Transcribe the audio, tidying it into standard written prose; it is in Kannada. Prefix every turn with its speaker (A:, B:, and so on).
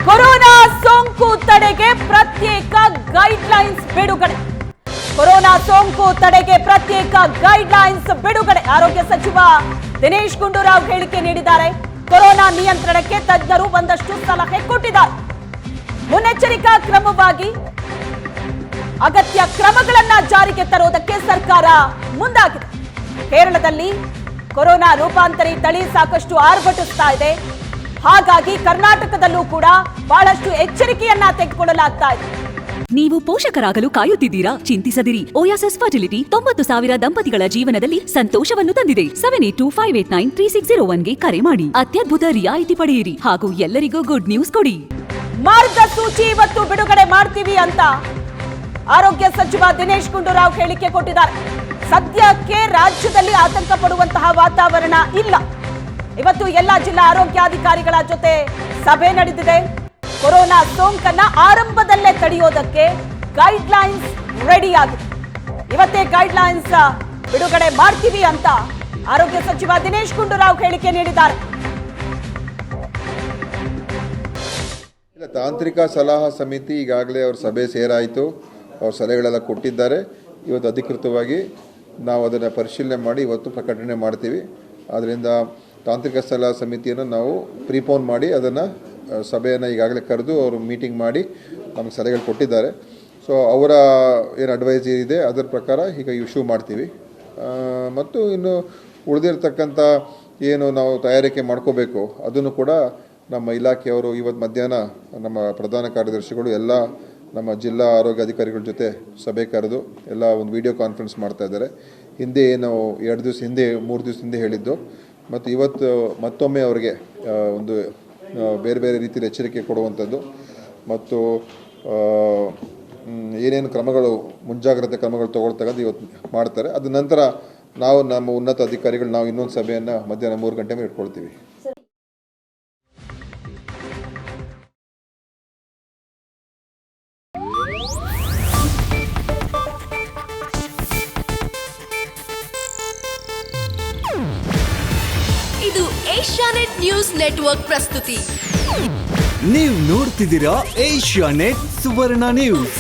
A: ಕೊರೋನಾ ಸೋಂಕು ತಡೆಗೆ ಪ್ರತ್ಯೇಕ ಗೈಡ್ಲೈನ್ಸ್ ಬಿಡುಗಡೆ. ಕೊರೋನಾ ಸೋಂಕು ತಡೆಗೆ ಪ್ರತ್ಯೇಕ ಗೈಡ್ಲೈನ್ಸ್ ಬಿಡುಗಡೆ. ಆರೋಗ್ಯ ಸಚಿವ ದಿನೇಶ್ ಗುಂಡೂರಾವ್ ಹೇಳಿಕೆ ನೀಡಿದ್ದಾರೆ. ಕೊರೋನಾ ನಿಯಂತ್ರಣಕ್ಕೆ ತಜ್ಞರು ಒಂದಷ್ಟು ಸಲಹೆ ಕೊಟ್ಟಿದ್ದಾರೆ. ಮುನ್ನೆಚ್ಚರಿಕಾ ಕ್ರಮವಾಗಿ ಅಗತ್ಯ ಕ್ರಮಗಳನ್ನ ಜಾರಿಗೆ ತರುವುದಕ್ಕೆ ಸರ್ಕಾರ ಮುಂದಾಗಿದೆ. ಕೇರಳದಲ್ಲಿ ಕೊರೋನಾ ರೂಪಾಂತರಿ ತಳಿ ಸಾಕಷ್ಟು ಆರ್ಭಟಿಸ್ತಾ ಇದೆ. ಹಾಗಾಗಿ ಕರ್ನಾಟಕದಲ್ಲೂ ಕೂಡ ಬಹಳಷ್ಟು ಎಚ್ಚರಿಕೆಯನ್ನ ತೆಗೆದುಕೊಳ್ಳಲಾಗ್ತಾ ಇದೆ.
B: ನೀವು ಪೋಷಕರಾಗಲು ಕಾಯುತ್ತಿದ್ದೀರಾ? ಚಿಂತಿಸದಿರಿ. ಓಯಾಸಿಸ್ ಫರ್ಟಿಲಿಟಿ 90,000 ದಂಪತಿಗಳ ಜೀವನದಲ್ಲಿ ಸಂತೋಷವನ್ನು ತಂದಿದೆ. 7825893601ಗೆ ಕರೆ ಮಾಡಿ. ಅತ್ಯದ್ಭುತ ರಿಯಾಯಿತಿ ಪಡೆಯಿರಿ ಹಾಗೂ ಎಲ್ಲರಿಗೂ ಗುಡ್ ನ್ಯೂಸ್ ಕೊಡಿ.
A: ಮಾರ್ಗಸೂಚಿ ಇವತ್ತು ಬಿಡುಗಡೆ ಮಾಡ್ತೀವಿ ಅಂತ ಆರೋಗ್ಯ ಸಚಿವ ದಿನೇಶ್ ಗುಂಡೂರಾವ್ ಹೇಳಿಕೆ ಕೊಟ್ಟಿದ್ದಾರೆ. ಸದ್ಯಕ್ಕೆ ರಾಜ್ಯದಲ್ಲಿ ಆತಂಕ ಪಡುವಂತಹ ವಾತಾವರಣ ಇಲ್ಲ. ಇವತ್ತು ಎಲ್ಲ ಜಿಲ್ಲಾ ಆರೋಗ್ಯಾಧಿಕಾರಿಗಳ ಜೊತೆ ಸಭೆ ನಡೆದಿದೆ. ಕೊರೋನಾ ಸೋಂಕನ್ನ ಆರಂಭದಲ್ಲೇ ತಡೆಯೋದಕ್ಕೆ ಗೈಡ್ಲೈನ್ಸ್ ರೆಡಿ ಆಗಿದೆ. ಇವತ್ತೇ ಗೈಡ್ಲೈನ್ಸ್ ಬಿಡುಗಡೆ ಮಾಡ್ತೀವಿ ಅಂತ ಆರೋಗ್ಯ ಸಚಿವ ದಿನೇಶ್ ಗುಂಡೂರಾವ್ ಹೇಳಿಕೆ ನೀಡಿದ್ದಾರೆ.
C: ತಾಂತ್ರಿಕ ಸಲಹಾ ಸಮಿತಿ ಈಗಾಗಲೇ ಅವ್ರ ಸಭೆ ಸೇರಾಯಿತು. ಅವ್ರ ಸಲಹೆಗಳೆಲ್ಲ ಕೊಟ್ಟಿದ್ದಾರೆ. ಇವತ್ತು ಅಧಿಕೃತವಾಗಿ ನಾವು ಅದನ್ನು ಪರಿಶೀಲನೆ ಮಾಡಿ ಇವತ್ತು ಪ್ರಕಟಣೆ ಮಾಡ್ತೀವಿ. ಆದ್ದರಿಂದ ತಾಂತ್ರಿಕ ಸಲಹಾ ಸಮಿತಿಯನ್ನು ನಾವು ಪ್ರೀಪೋನ್ ಮಾಡಿ ಅದನ್ನು ಸಭೆಯನ್ನು ಈಗಾಗಲೇ ಕರೆದು ಅವರು ಮೀಟಿಂಗ್ ಮಾಡಿ ನಮಗೆ ಸಲಹೆಗಳು ಕೊಟ್ಟಿದ್ದಾರೆ. ಸೊ ಅವರ ಏನು ಅಡ್ವೈಸ್ ಇದೆ ಅದರ ಪ್ರಕಾರ ಈಗ ಇಶ್ಯೂ ಮಾಡ್ತೀವಿ. ಮತ್ತು ಇನ್ನು ಉಳಿದಿರ್ತಕ್ಕಂಥ ಏನು ನಾವು ತಯಾರಿಕೆ ಮಾಡ್ಕೋಬೇಕು ಅದನ್ನು ಕೂಡ ನಮ್ಮ ಇಲಾಖೆಯವರು ಇವತ್ತು ಮಧ್ಯಾಹ್ನ ನಮ್ಮ ಪ್ರಧಾನ ಕಾರ್ಯದರ್ಶಿಗಳು ಎಲ್ಲ ನಮ್ಮ ಜಿಲ್ಲಾ ಆರೋಗ್ಯ ಅಧಿಕಾರಿಗಳ ಜೊತೆ ಸಭೆ ಕರೆದು ಎಲ್ಲ ಒಂದು ವಿಡಿಯೋ ಕಾನ್ಫರೆನ್ಸ್ ಮಾಡ್ತಾ ಇದ್ದಾರೆ. ಹಿಂದೆ ಏನು 2 ದಿವಸ ಹಿಂದೆ 3 ದಿವಸ ಹಿಂದೆ ಹೇಳಿದ್ದು ಮತ್ತು ಇವತ್ತು ಮತ್ತೊಮ್ಮೆ ಅವರಿಗೆ ಒಂದು ಬೇರೆ ಬೇರೆ ರೀತಿಯಲ್ಲಿ ಎಚ್ಚರಿಕೆ ಕೊಡುವಂಥದ್ದು ಮತ್ತು ಏನೇನು ಕ್ರಮಗಳು ಮುಂಜಾಗ್ರತೆ ಕ್ರಮಗಳು ತಗೊಳ್ತಕ್ಕಂಥ ಇವತ್ತು ಮಾಡ್ತಾರೆ. ಅದ ನಂತರ ನಾವು ನಮ್ಮ ಉನ್ನತ ಅಧಿಕಾರಿಗಳು ನಾವು ಇನ್ನೊಂದು ಸಭೆಯನ್ನು ಮಧ್ಯಾಹ್ನ 3 ಗಂಟೆ ಮೇಲೆ ಇಟ್ಕೊಳ್ತೀವಿ.
D: ಇದು ಏಷ್ಯಾನೆಟ್ ನ್ಯೂಸ್ ನೆಟ್ವರ್ಕ್ ಪ್ರಸ್ತುತಿ.
E: ನೀವು ನೋಡ್ತಿದ್ದೀರಾ ಏಷ್ಯಾನೆಟ್ ಸುವರ್ಣ ನ್ಯೂಸ್.